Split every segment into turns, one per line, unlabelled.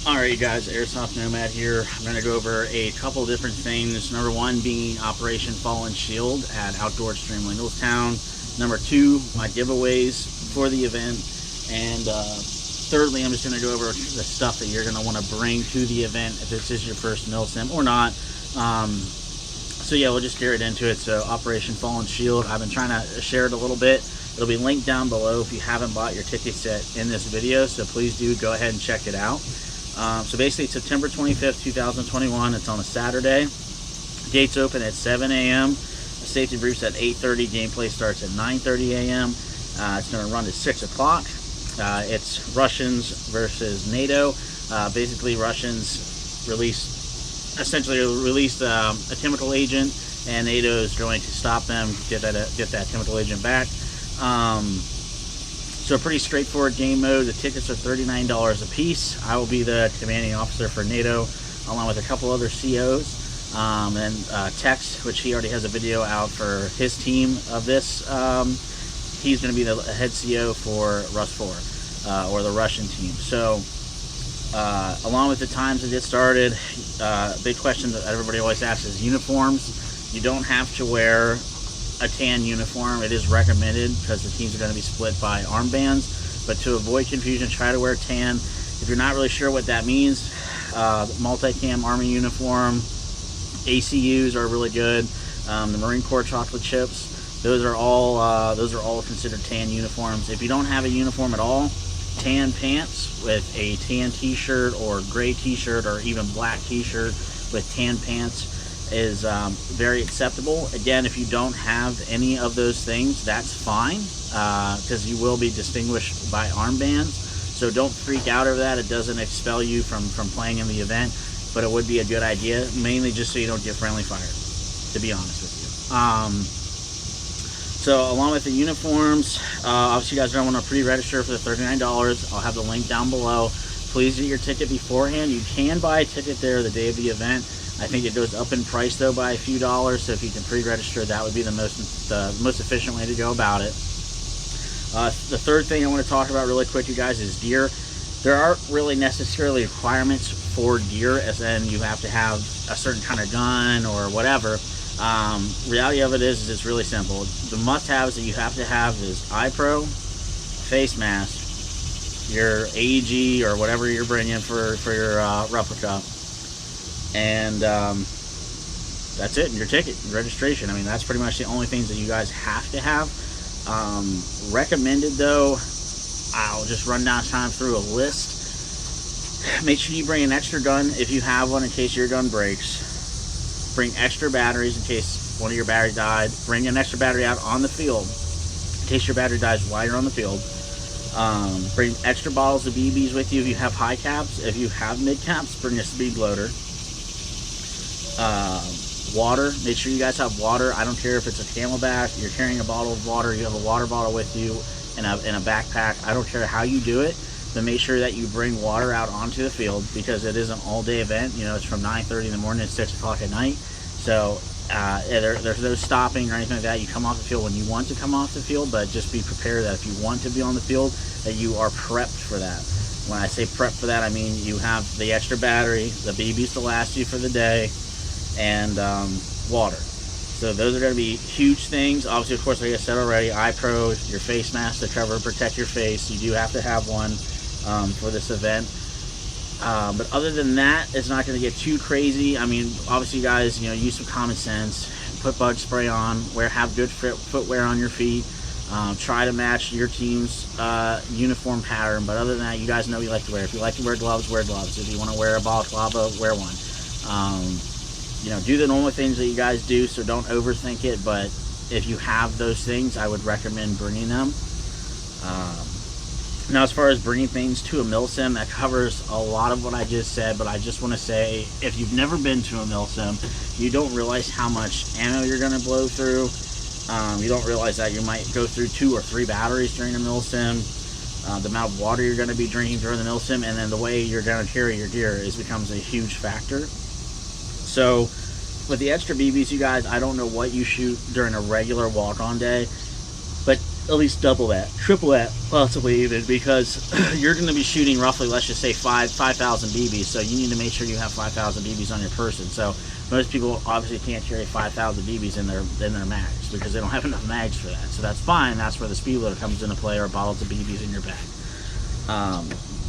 Alright, you guys, Airsoft Nomad here. I'm going to go over a couple different things. Number one being Operation Fallen Shield at Outdoor Extreme Windletown. Number two, my giveaways for the event. And thirdly, I'm just going to go over the stuff that you're going to want to bring to the event if this is your first Milsim or not. So yeah, we'll just get right into it. So Operation Fallen Shield, I've been trying to share it a little bit. It'll be linked down below if you haven't bought your tickets yet in this video, so please do go ahead and check it out. So basically September 25th, 2021, it's on a Saturday. Gates open at 7 a.m. Safety briefs at 8:30. Gameplay starts at 9:30 a.m. It's going to run to 6 o'clock. It's Russians versus NATO. Basically, Russians essentially released a chemical agent, and NATO is going to stop them, get that chemical agent back. So a pretty straightforward game mode. The tickets are $39 a piece. I will be the commanding officer for NATO, along with a couple other COs, and Tex, which he already has a video out for his team of this. He's going to be the head CO for Rus 4, or the Russian team. So along with the times to get started, big question that everybody always asks is uniforms. You don't have to wear a tan uniform. It is recommended because the teams are going to be split by armbands, but to avoid confusion, try to wear tan. If you're not really sure what that means, multicam Army uniform, ACUs are really good. The Marine Corps chocolate chips, those are all considered tan uniforms. If you don't have a uniform at all, tan pants with a tan t-shirt or gray t-shirt or even black t-shirt with tan pants is very acceptable. Again, if you don't have any of those things, that's fine, because you will be distinguished by armbands. So don't freak out over that. It doesn't expel you from playing in the event, but it would be a good idea, mainly just so you don't get friendly fire, to be honest with you. So along with the uniforms, obviously you guys don't want to pre-register for the $39. I'll have the link down below. Please get your ticket beforehand. You can buy a ticket there the day of the event. I think it goes up in price though by a few dollars, so if you can pre-register, that would be the most efficient way to go about it. The third thing I want to talk about really quick, you guys, is gear. There aren't really necessarily requirements for gear, as in you have to have a certain kind of gun or whatever. Reality of it is it's really simple. The must-haves that you have to have is iPro, face mask, your AEG or whatever you're bringing for your replica, and that's it. And your ticket, your registration. I mean, that's pretty much the only things that you guys have to have. Recommended though, I'll just run down time through a list. Make sure you bring an extra gun if you have one in case your gun breaks. Bring extra batteries in case one of your batteries died. Bring an extra battery out on the field in case your battery dies while you're on the field. Bring extra bottles of BBs with you if you have high caps. If you have mid caps, bring a speed loader. Water, make sure you guys have water. I don't care if it's a Camelback, you're carrying a bottle of water, you have a water bottle with you in a backpack. I don't care how you do it, but make sure that you bring water out onto the field, because it is an all-day event. You know, it's from 9:30 in the morning to 6 o'clock at night. So there's no stopping or anything like that. You come off the field when you want to come off the field, but just be prepared that if you want to be on the field, that you are prepped for that. When I say prep for that, I mean you have the extra battery, the BBs to last you for the day, and water. So those are going to be huge things. Obviously, of course, like I said already, iPro, your face mask to cover and protect your face. You do have to have one for this event. But other than that, it's not going to get too crazy. I mean, obviously, you guys, use some common sense. Put bug spray on. Have good footwear on your feet. Try to match your team's uniform pattern. But other than that, you guys know what you like to wear. If you like to wear gloves, wear gloves. If you want to wear a balaclava, wear one. Do the normal things that you guys do, so don't overthink it. But if you have those things, I would recommend bringing them. Now, as far as bringing things to a Milsim, that covers a lot of what I just said, but I just want to say, if you've never been to a Milsim, you don't realize how much ammo you're going to blow through. You don't realize that you might go through 2 or 3 batteries during a Milsim. The amount of water you're going to be drinking during the Milsim, and then the way you're going to carry your gear becomes a huge factor. So with the extra BBs, you guys, I don't know what you shoot during a regular walk-on day, but at least double that, triple that, possibly even, because you're going to be shooting roughly, let's just say 5,000 BBs. So you need to make sure you have 5,000 BBs on your person. So most people obviously can't carry 5,000 BBs in their mags because they don't have enough mags for that. So that's fine. That's where the speed loader comes into play, or bottles of BBs in your bag.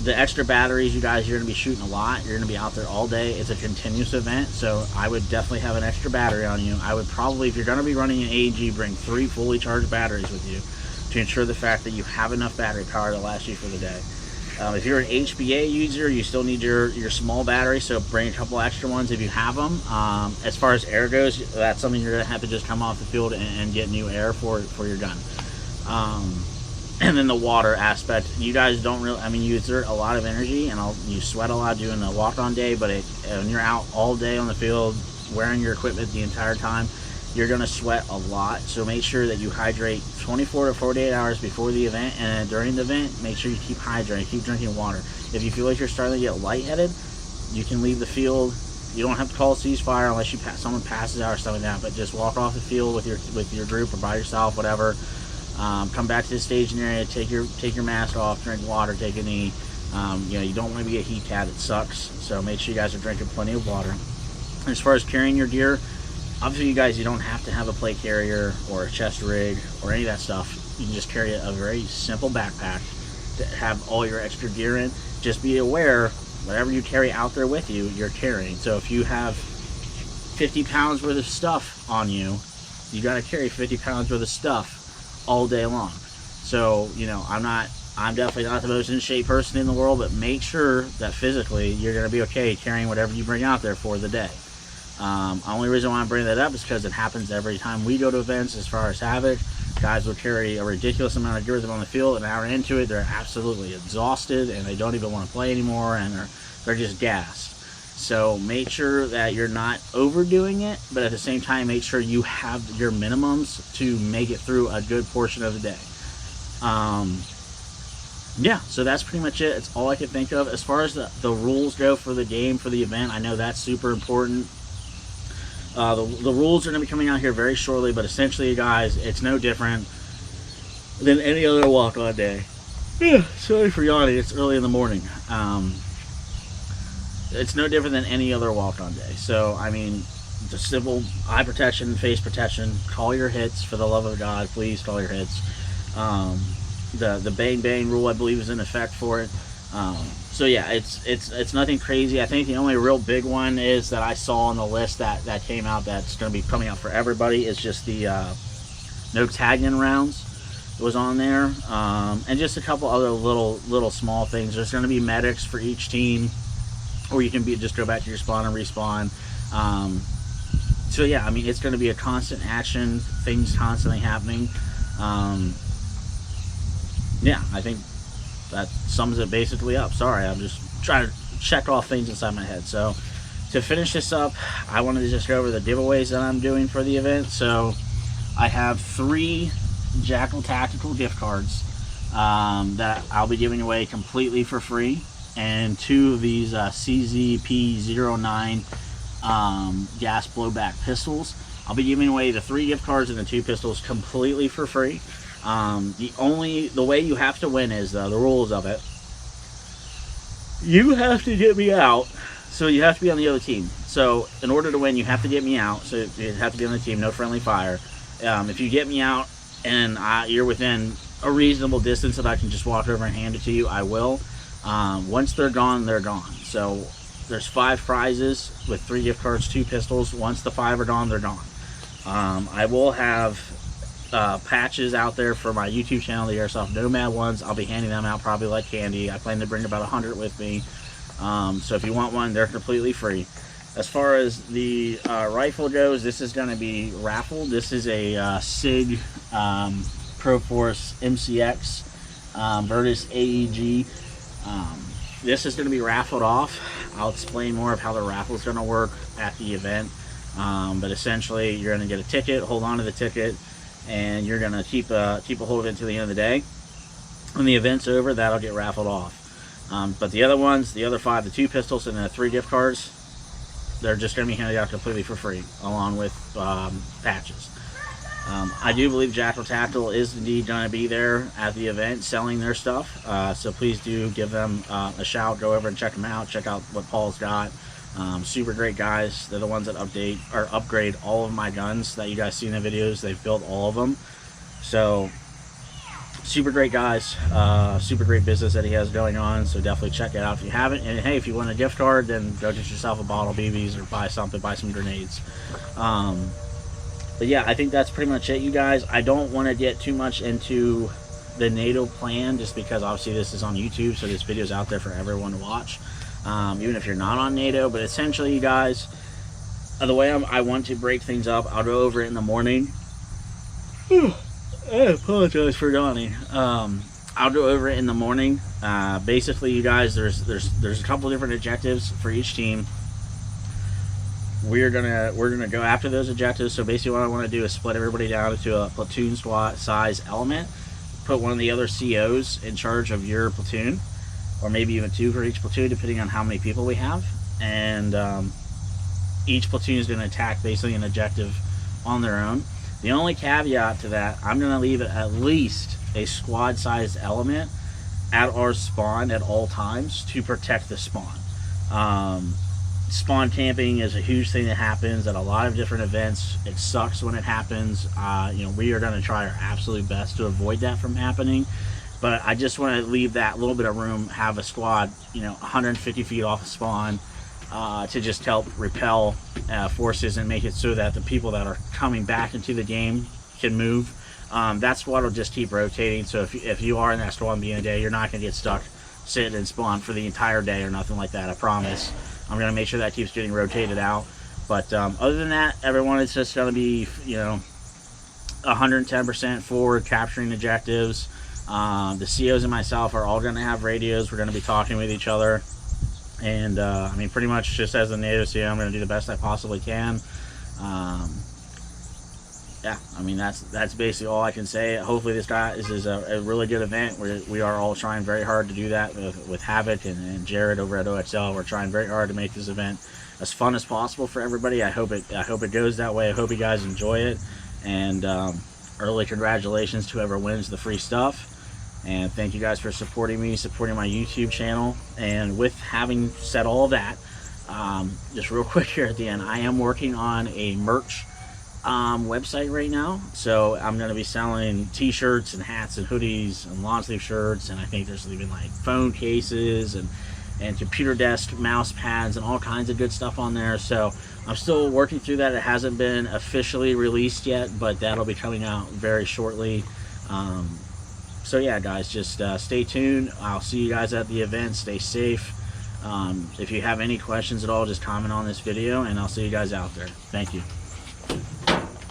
The extra batteries, you guys, you're going to be shooting a lot. You're going to be out there all day. It's a continuous event, so I would definitely have an extra battery on you. I would probably, if you're going to be running an AEG, bring 3 fully charged batteries with you to ensure the fact that you have enough battery power to last you for the day. If you're an HBA user, you still need your small battery, so bring a couple extra ones if you have them. As far as air goes, that's something you're going to have to just come off the field and get new air for your gun. And then the water aspect, you guys don't really, I mean, you exert a lot of energy and you sweat a lot doing the walk-on day, but when you're out all day on the field wearing your equipment the entire time, you're going to sweat a lot. So make sure that you hydrate 24 to 48 hours before the event, and during the event, make sure you keep hydrating, keep drinking water. If you feel like you're starting to get lightheaded, you can leave the field. You don't have to call a ceasefire unless someone passes out or something like that, but just walk off the field with your group or by yourself, whatever. Come back to the staging area, take your mask off, drink water, take a knee. You know, you don't want to be a heat cat, it sucks. So make sure you guys are drinking plenty of water. As far as carrying your gear, obviously you guys, you don't have to have a plate carrier or a chest rig or any of that stuff. You can just carry a very simple backpack to have all your extra gear in. Just be aware, whatever you carry out there with you, you're carrying. So if you have 50 pounds worth of stuff on you, you got to carry 50 pounds worth of stuff all day long. So, you know, I'm definitely not the most in shape person in the world, but make sure that physically you're going to be okay carrying whatever you bring out there for the day. Only reason why I'm bringing that up is because it happens every time we go to events. As far as HAVOC, guys will carry a ridiculous amount of gear with them on the field. An hour into it, they're absolutely exhausted and they don't even want to play anymore, and they're just gassed. So make sure that you're not overdoing it, but at the same time, make sure you have your minimums to make it through a good portion of the day. Yeah, so that's pretty much it. It's all I can think of. As far as the rules go for the game, for the event, I know that's super important. The rules are going to be coming out here very shortly, but essentially, guys, it's no different than any other walk-on day. Yeah, sorry for yawning. It's early in the morning. It's no different than any other walk-on day. So, I mean, just simple eye protection, face protection. Call your hits, for the love of God. Please call your hits. The bang rule, I believe, is in effect for it. So yeah, it's nothing crazy. I think the only real big one is that I saw on the list that came out, that's going to be coming out for everybody, is just the no tagging rounds was on there, and just a couple other little small things. There's going to be medics for each team, or you can just go back to your spawn and respawn. So yeah, I mean, it's going to be a constant action, things constantly happening. Yeah, I think that sums it basically up. Sorry, I'm just trying to check off things inside my head. So to finish this up, I wanted to just go over the giveaways that I'm doing for the event. So I have 3 Jackal Tactical gift cards that I'll be giving away completely for free, and 2 of these CZP-09 gas blowback pistols. I'll be giving away the 3 gift cards and the 2 pistols completely for free. The way you have to win is, the rules of it, you have to get me out, so you have to be on the other team. So in order to win, you have to get me out, so you have to be on the team, no friendly fire. If you get me out and you're within a reasonable distance that I can just walk over and hand it to you, I will. Once they're gone, they're gone. So there's 5 prizes with 3 gift cards, 2 pistols. Once the 5 are gone, they're gone. I will have patches out there for my YouTube channel, the Airsoft Nomad ones. I'll be handing them out probably like candy. I plan to bring about 100 with me. So if you want one, they're completely free. As far as the rifle goes, this is going to be raffled. This is a SIG Proforce MCX Virtus AEG. This is going to be raffled off. I'll explain more of how the raffle is going to work at the event. But essentially, you're going to get a ticket, hold on to the ticket, and you're going to keep a hold of it until the end of the day. When the event's over, that'll get raffled off. But the other ones, the other 5, the 2 pistols and the 3 gift cards, they're just going to be handed out completely for free, along with patches. I do believe Jackal Tactical is indeed going to be there at the event selling their stuff, so please do give them a shout. Go over and check them out. Check out what Paul's got. Super great guys. They're the ones that upgrade all of my guns that you guys see in the videos. They've built all of them, so super great guys. Super great business that he has going on, so definitely check it out if you haven't. And hey, if you want a gift card, then go get yourself a bottle of BBs or buy something, buy some grenades. But yeah, I think that's pretty much it, you guys. I don't want to get too much into the NATO plan, just because obviously this is on YouTube, so this video is out there for everyone to watch, even if you're not on NATO. But essentially, you guys, the way I want to break things up, I'll go over it in the morning. I apologize for yawning. I'll go over it in the morning. Basically, you guys, there's a couple different objectives for each team. We're gonna go after those objectives. So basically, what I want to do is split everybody down into a platoon SWAT size element. Put one of the other COs in charge of your platoon, or maybe even two for each platoon, depending on how many people we have. And each platoon is going to attack basically an objective on their own. The only caveat to that, I'm going to leave it at least a squad-sized element at our spawn at all times to protect the spawn. Spawn camping is a huge thing that happens at a lot of different events. It sucks when it happens. You know, we are going to try our absolute best to avoid that from happening. But I just want to leave that little bit of room, have a squad, you know, 150 feet off of spawn, to just help repel forces and make it so that the people that are coming back into the game can move. That squad will just keep rotating. So if you are in that spawn being a day, you're not going to get stuck sitting in spawn for the entire day or nothing like that, I promise. I'm going to make sure that keeps getting rotated out. But other than that, everyone is just going to be, you know, 110% forward, capturing objectives. The COs and myself are all going to have radios. We're going to be talking with each other. And, I mean, pretty much just as a NATO CO, I'm going to do the best I possibly can. Yeah, I mean, that's basically all I can say. Hopefully this is a really good event. We are all trying very hard to do that with HAVOC and Jared over at OXL. We're trying very hard to make this event as fun as possible for everybody. I hope it goes that way. I hope you guys enjoy it. And early congratulations to whoever wins the free stuff. And thank you guys for supporting me, supporting my YouTube channel. And with having said all that, just real quick here at the end, I am working on a merch website right now. So I'm going to be selling t-shirts and hats and hoodies and long sleeve shirts, and I think there's even like phone cases and computer desk mouse pads and all kinds of good stuff on there. So I'm still working through that. It hasn't been officially released yet, but that'll be coming out very shortly. So yeah, guys, just stay tuned. I'll see you guys at the event. Stay safe. If you have any questions at all, just comment on this video, and I'll see you guys out there. Thank you.